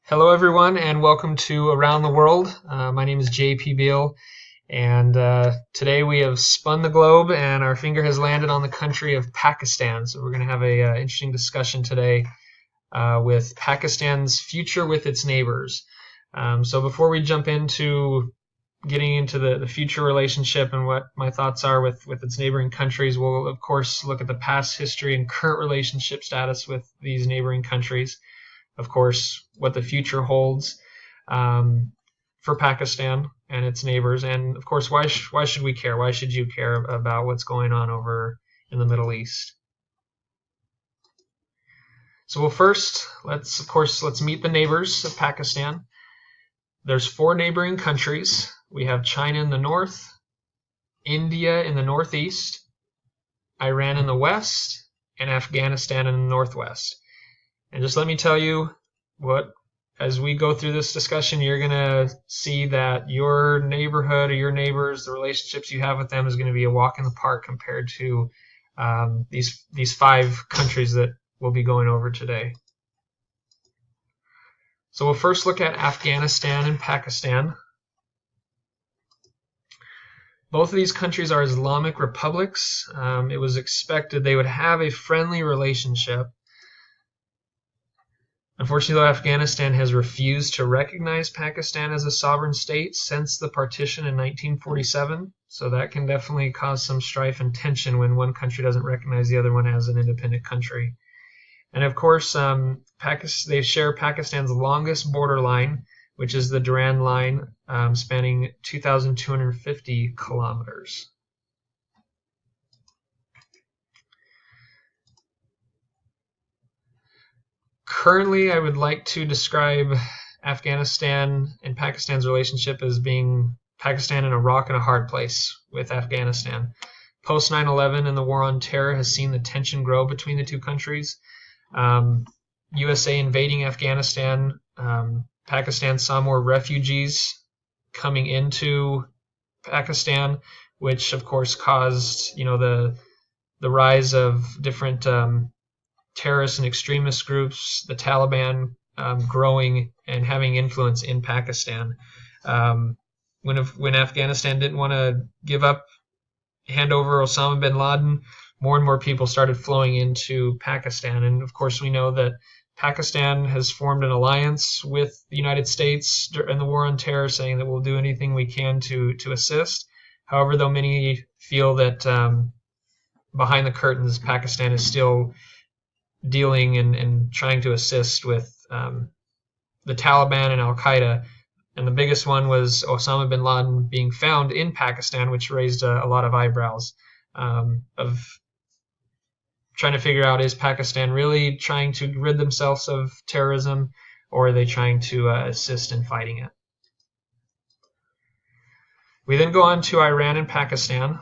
Hello, everyone, and welcome to Around the World. My name is JP Beal, and today we have spun the globe, and our finger has landed on the country of Pakistan. So we're going to have a interesting discussion today with Pakistan's future with its neighbors. So before we jump into getting into the future relationship and what my thoughts are with its neighboring countries, we'll of course look at the past history and current relationship status with these neighboring countries. Of course, what the future holds for Pakistan and its neighbors, and of course, why should we care? Why should you care about what's going on over in the Middle East? So, well, first, let's meet the neighbors of Pakistan. There's 4 neighboring countries. We have China in the north, India in the northeast, Iran in the west, and Afghanistan in the northwest. And just let me tell you as we go through this discussion, you're going to see that your neighborhood or your neighbors, the relationships you have with them is going to be a walk in the park compared to these 5 countries that we'll be going over today. So we'll first look at Afghanistan and Pakistan. Both of these countries are Islamic republics. It was expected they would have a friendly relationship. Unfortunately, though, Afghanistan has refused to recognize Pakistan as a sovereign state since the partition in 1947, so that can definitely cause some strife and tension when one country doesn't recognize the other one as an independent country. And of course, they share Pakistan's longest border line, which is the Durand Line, spanning 2,250 kilometers. Currently, I would like to describe Afghanistan and Pakistan's relationship as being Pakistan in a rock and a hard place with Afghanistan. Post 9/11 and the war on terror has seen the tension grow between the two countries. USA invading Afghanistan, Pakistan saw more refugees coming into Pakistan, which of course caused the rise of different terrorist and extremist groups, the Taliban growing and having influence in Pakistan. When Afghanistan didn't want to hand over Osama bin Laden, more and more people started flowing into Pakistan. And of course, we know that Pakistan has formed an alliance with the United States in the war on terror, saying that we'll do anything we can to assist. However, though many feel that behind the curtains, Pakistan is still dealing and trying to assist with the Taliban and Al-Qaeda. And the biggest one was Osama bin Laden being found in Pakistan, which raised a lot of eyebrows of trying to figure out, is Pakistan really trying to rid themselves of terrorism, or are they trying to assist in fighting it? We then go on to Iran and Pakistan.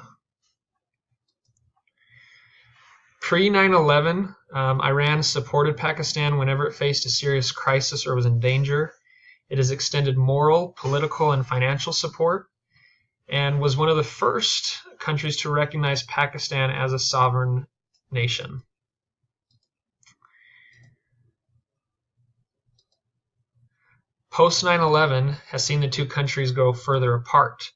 Pre 9/11, Iran supported Pakistan whenever it faced a serious crisis or was in danger. It has extended moral, political, and financial support, and was one of the first countries to recognize Pakistan as a sovereign nation. Post 9/11 has seen the two countries go further apart.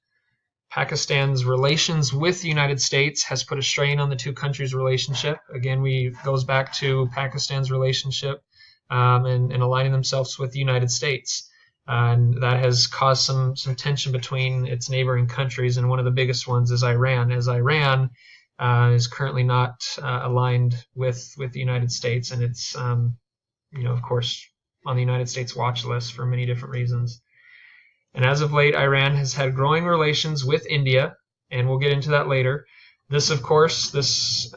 Pakistan's relations with the United States has put a strain on the two countries' relationship. Again, goes back to Pakistan's relationship and aligning themselves with the United States. And that has caused some tension between its neighboring countries, and one of the biggest ones is Iran, as Iran is currently not aligned with the United States, and it's of course on the United States watch list for many different reasons. And as of late, Iran has had growing relations with India, and we'll get into that later. This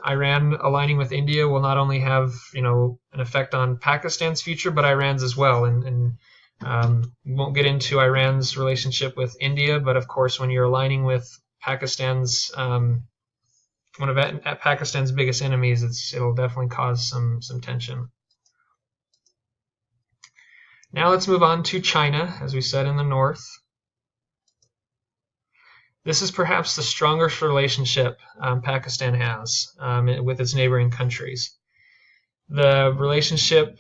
Iran aligning with India will not only have an effect on Pakistan's future, but Iran's as well. And we won't get into Iran's relationship with India, but of course, when you're aligning with Pakistan's one of Pakistan's biggest enemies, it'll definitely cause some tension. Now let's move on to China, as we said, in the north. This is perhaps the strongest relationship Pakistan has with its neighboring countries. The relationship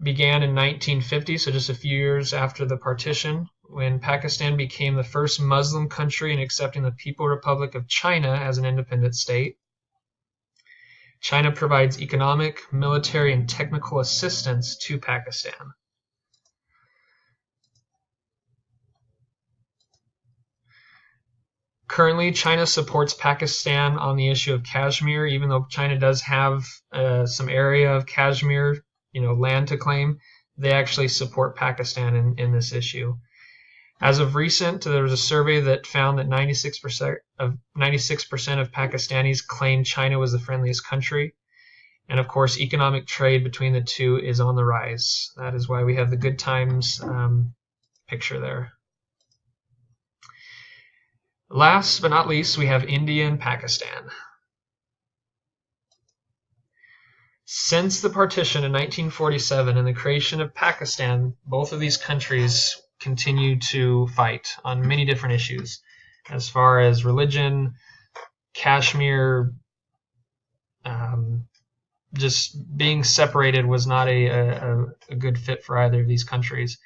began in 1950, so just a few years after the partition, when Pakistan became the first Muslim country in accepting the People's Republic of China as an independent state. China provides economic, military, and technical assistance to Pakistan. Currently, China supports Pakistan on the issue of Kashmir, even though China does have some area of Kashmir, land to claim. They actually support Pakistan in this issue. As of recent, there was a survey that found that 96% of Pakistanis claimed China was the friendliest country. And of course, economic trade between the two is on the rise. That is why we have the good times picture there. Last but not least, we have India and Pakistan. Since the partition in 1947 and the creation of Pakistan, both of these countries continue to fight on many different issues. As far as religion, Kashmir, just being separated was not a good fit for either of these countries.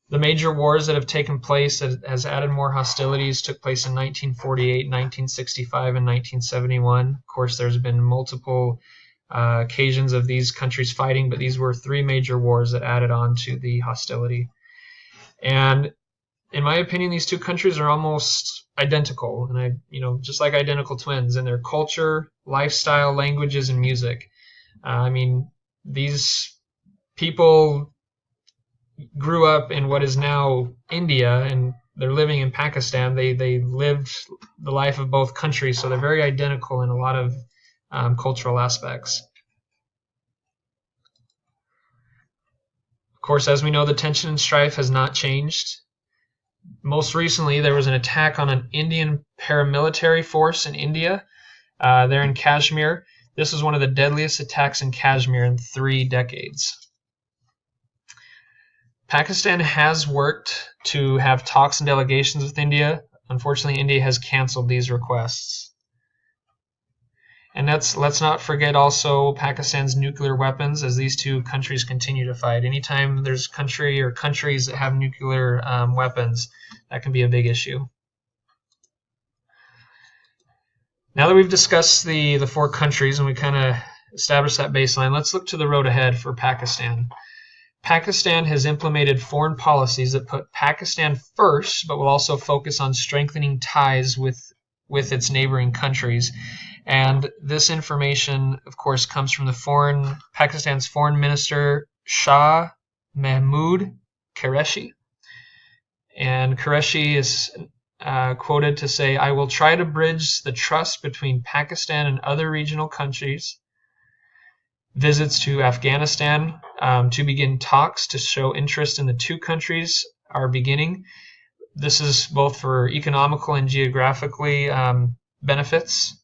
The major wars that have taken place that has added more hostilities took place in 1948, 1965, and 1971. Of course, there's been multiple occasions of these countries fighting, but these were three major wars that added on to the hostility. And in my opinion, these two countries are almost identical, and just like identical twins in their culture, lifestyle, languages, and music. These people grew up in what is now India, and they're living in Pakistan. They lived the life of both countries, so they're very identical in a lot of cultural aspects. Of course, as we know, the tension and strife has not changed. Most recently, there was an attack on an Indian paramilitary force in India. They're in Kashmir. This is one of the deadliest attacks in Kashmir in 3 decades. Pakistan has worked to have talks and delegations with India. Unfortunately, India has canceled these requests. And let's not forget also Pakistan's nuclear weapons, as these two countries continue to fight. Anytime there's country or countries that have nuclear weapons, that can be a big issue. Now that we've discussed the 4 countries and we kind of established that baseline, let's look to the road ahead for Pakistan. Pakistan has implemented foreign policies that put Pakistan first, but will also focus on strengthening ties with its neighboring countries. And this information, of course, comes from Pakistan's Foreign Minister Shah Mahmood Qureshi. And Qureshi is quoted to say, "I will try to bridge the trust between Pakistan and other regional countries. Visits to Afghanistan to begin talks to show interest in the 2 countries are beginning. This is both for economical and geographically benefits."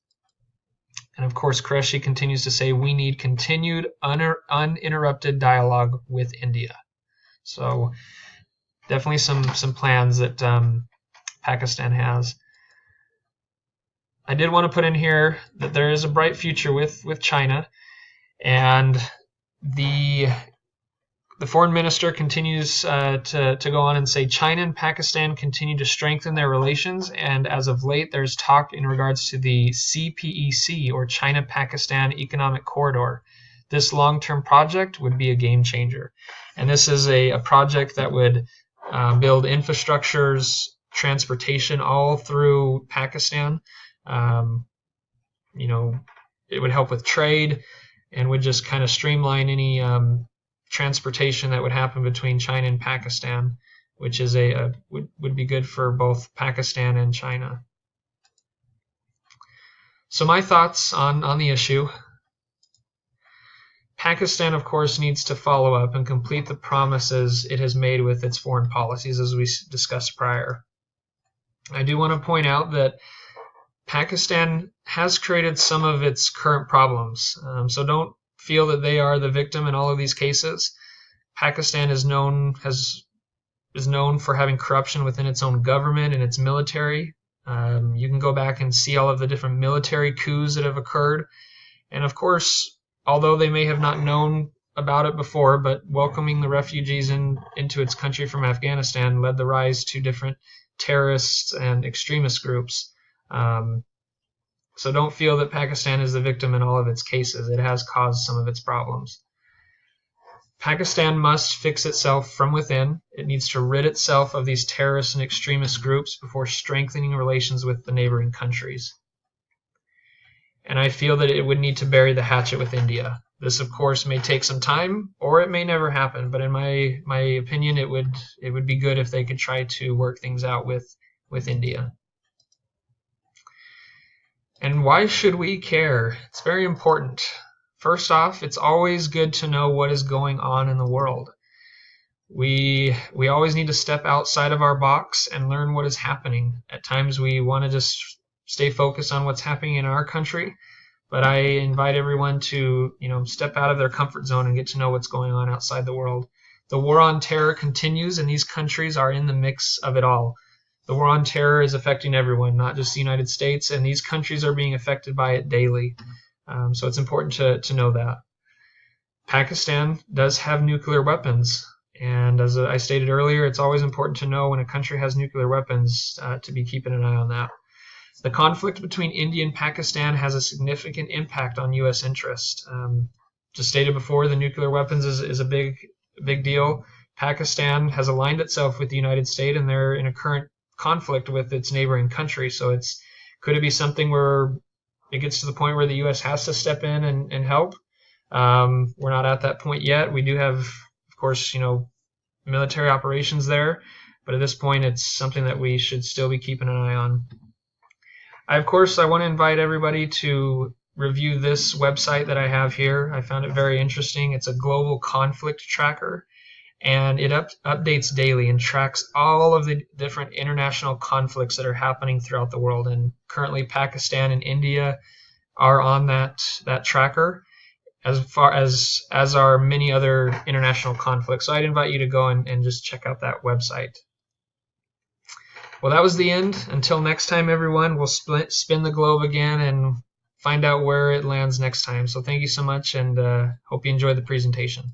And of course, Qureshi continues to say, "We need continued uninterrupted dialogue with India." So definitely some plans that Pakistan has. I did want to put in here that there is a bright future with China, and the foreign minister continues to go on and say China and Pakistan continue to strengthen their relations, and as of late there's talk in regards to the CPEC, or China-Pakistan Economic Corridor. This long-term project would be a game changer, and this is a project that would build infrastructures, transportation all through Pakistan. It would help with trade and would just kind of streamline any transportation that would happen between China and Pakistan, which is would be good for both Pakistan and China. So my thoughts on the issue. Pakistan, of course, needs to follow up and complete the promises it has made with its foreign policies, as we discussed prior. I do want to point out that Pakistan has created some of its current problems, so don't feel that they are the victim in all of these cases. Pakistan is known for having corruption within its own government and its military. You can go back and see all of the different military coups that have occurred, and of course, although they may have not known about it before, but welcoming the refugees into its country from Afghanistan led the rise to different terrorists and extremist groups. So don't feel that Pakistan is the victim in all of its cases. It has caused some of its problems. Pakistan must fix itself from within. It needs to rid itself of these terrorist and extremist groups before strengthening relations with the neighboring countries. And I feel that it would need to bury the hatchet with India. This, of course, may take some time, or it may never happen. But in my opinion, it would be good if they could try to work things out with India. And why should we care? It's very important. First off, it's always good to know what is going on in the world. We always need to step outside of our box and learn what is happening. At times we want to just stay focused on what's happening in our country, but I invite everyone to, step out of their comfort zone and get to know what's going on outside the world. The war on terror continues, and these countries are in the mix of it all. The war on terror is affecting everyone, not just the United States, and these countries are being affected by it daily. So it's important to know that. Pakistan does have nuclear weapons, and as I stated earlier, it's always important to know when a country has nuclear weapons to be keeping an eye on that. The conflict between India and Pakistan has a significant impact on U.S. interest. Just stated before, the nuclear weapons is a big deal. Pakistan has aligned itself with the United States, and they're in a current conflict with its neighboring country. So could it be something where it gets to the point where the U.S. has to step in and help? We're not at that point yet. We do have, of course, military operations there, but at this point, it's something that we should still be keeping an eye on. I want to invite everybody to review this website that I have here. I found it very interesting. It's a global conflict tracker, and it updates daily and tracks all of the different international conflicts that are happening throughout the world. And currently, Pakistan and India are on that tracker, as far as are many other international conflicts. So I'd invite you to go and just check out that website. Well, that was the end. Until next time, everyone, we'll spin the globe again and find out where it lands next time. So thank you so much, and hope you enjoyed the presentation.